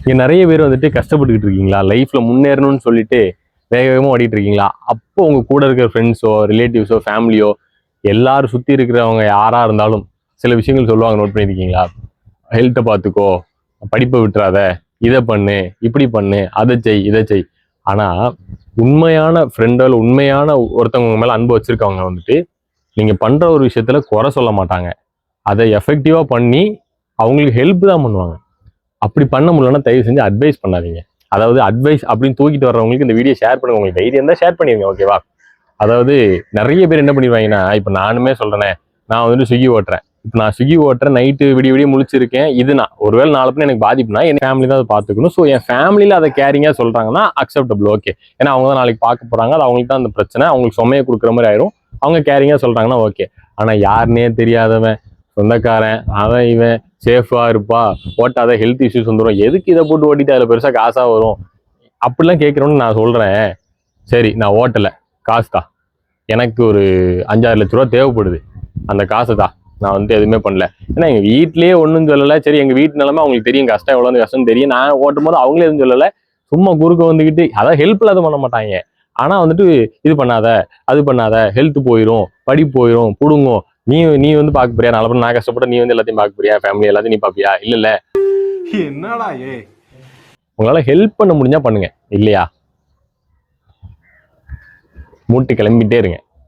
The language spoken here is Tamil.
இங்கே நிறைய பேர் வந்துட்டு கஷ்டப்பட்டுக்கிட்டு இருக்கீங்களா, லைஃப்பில் முன்னேறணும்னு சொல்லிட்டு வேக வேகமாக ஓடிட்டு இருக்கீங்களா? அப்போ உங்கள் கூட இருக்கிற ஃப்ரெண்ட்ஸோ, ரிலேட்டிவ்ஸோ, ஃபேமிலியோ எல்லாரும் சுற்றி இருக்கிறவங்க யாராக இருந்தாலும் சில விஷயங்கள் சொல்லுவாங்க, நோட் பண்ணியிருக்கீங்களா? ஹெல்த்தை பார்த்துக்கோ, படிப்பை விட்டுறாத, இதை பண்ணு, இப்படி பண்ணு, அதை செய், இதை செய். ஆனால் உண்மையான ஃப்ரெண்டோ இல்லை உண்மையான ஒருத்தவங்க மேலே அன்பு வச்சுருக்கவங்க வந்துட்டு நீங்கள் பண்ணுற ஒரு விஷயத்தில் குறை சொல்ல மாட்டாங்க. அதை எஃபெக்டிவாக பண்ணி அவங்களுக்கு ஹெல்ப் தான் பண்ணுவாங்க. அப்படி பண்ண முடியலன்னா தயவு செஞ்சு அட்வைஸ் பண்ணாதீங்க. அதாவது அட்வைஸ் அப்படின்னு தூக்கிட்டு வர்றவங்களுக்கு இந்த வீடியோ ஷேர் பண்ணுங்க. உங்களுக்கு தைரியம் இருந்தால் ஷேர் பண்ணிடுங்க, ஓகேவா? அதாவது நிறைய பேர் என்ன பண்ணிடுவாங்கன்னா, இப்போ நானுமே சொல்கிறேனே, நான் வந்துட்டு ஸ்விக்கி ஓட்டுறேன். இப்போ நான் ஸ்விக்கி ஓட்டுறேன், நைட்டு விடிய விடிய முழிச்சிருக்கேன். இது நான் ஒருவேளை நாலு பேர் எனக்கு பாதிப்புனா என் ஃபேமிலி தான் அதை பார்த்துக்கணும். ஸோ என் ஃபேமிலியில் அதை கேரிங்காக சொல்கிறாங்கன்னா அக்செப்டபிள், ஓகே. ஏன்னா அவங்க தான் நாளைக்கு பார்க்க போகிறாங்க, அது அவங்களுக்கு தான் அந்த பிரச்சனை, அவங்களுக்கு சுமையை கொடுக்குற மாதிரி ஆயிரும். அவங்க கேரிங்காக சொல்கிறாங்கன்னா ஓகே. ஆனால் யாருன்னே தெரியாதவன், சொந்தக்காரன், அவன் இவன் சேஃபா இருப்பா, ஓட்டாத, ஹெல்த் இஷ்யூஸ் வந்துடும், எதுக்கு இதை போட்டு ஓட்டிட்டு அதில் பெருசாக காசாக வரும், அப்படிலாம் கேட்குறோன்னு நான் சொல்கிறேன். சரி, நான் ஓட்டலை, காசு தான், எனக்கு ஒரு 5-6 லட்ச ரூபா தேவைப்படுது, அந்த காசை தான், நான் வந்துட்டு எதுவுமே பண்ணல. ஏன்னா எங்கள் வீட்லேயே ஒன்றும் சொல்லலை. சரி, எங்கள் வீட்டு நிலமை அவங்களுக்கு தெரியும், கஷ்டம் எவ்வளோ கஷ்டம் தெரியும். நான் ஓட்டும் போது அவங்களே எதுவும் சொல்லலை. சும்மா குறுக்க வந்துக்கிட்டு அதான் ஹெல்ப்ல எதுவும் பண்ண மாட்டாங்க. ஆனால் வந்துட்டு இது பண்ணாத, அது பண்ணாத, ஹெல்த் போயிடும், படிப்பு போயிடும், புடுங்கும், நீ வந்து பார்க்க போறியா, நாலு பேர் நான் கஷ்டப்பட்ட நீ வந்து எல்லாத்தையும் பார்க்க போறியா, ஃபேமிலி எல்லாத்தையும் நீ பார்ப்பியா? இல்ல என்னடா உங்களால ஹெல்ப் பண்ண முடிஞ்சா பண்ணுங்க, இல்லையா மூட்டு கிளம்பிட்டே இருங்க.